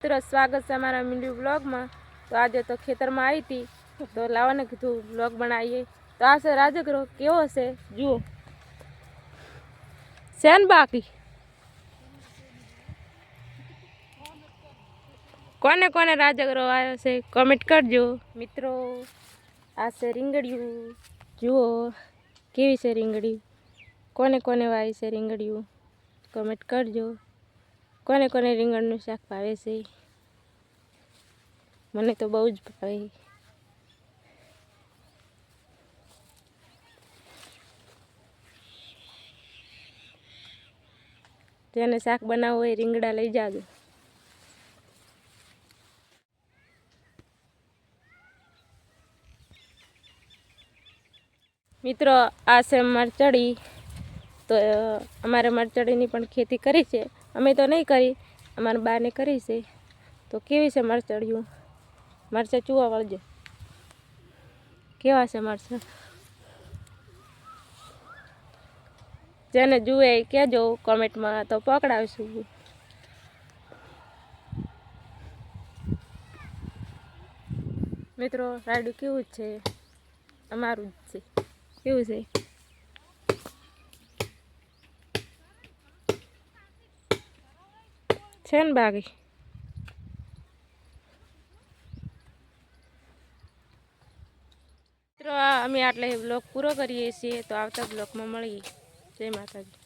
મિત્રો સ્વાગત છે અમારા મીંડુ બ્લોગમાં। તો આજે તો ખેતરમાં આવી હતી તો લાવવાને કીધું બ્લોગ બનાવીએ। તો આ છે રાજગરો કેવો છે જુઓ છે ને બાકી કોને કોને રાજગરો આવ્યો છે કમેન્ટ કરજો મિત્રો। આ છે રીંગણિયું જુઓ કેવી છે રીંગણી કોને કોને વાવી છે રીંગણિયું કમેન્ટ કરજો। કોને કોને રીંગણનું શાક ભાવે છે મને તો બહુ જ ભાવે। જેને શાક બનાવવું હોય રીંગણા લઈ જાજો। મિત્રો આ છે મરચડી। તો અમારે મરચડીની પણ ખેતી કરી છે, અમે તો નહીં કરી અમારા બાને કરી છે। તો કેવી છે મરચડીયું મરચાં ચૂવા વળજો કેવા છે મરચાં જેને જુએ એ કહેજો કોમેન્ટમાં તો પકડાવશું। મિત્રો રાયડું કેવું છે અમારું જ છે કેવું છે ને બાકી મિત્રો અમે આટલે બ્લોગ પૂરો કરીએ છીએ। તો આવતા બ્લોગમાં મળીએ। જય માતાજી।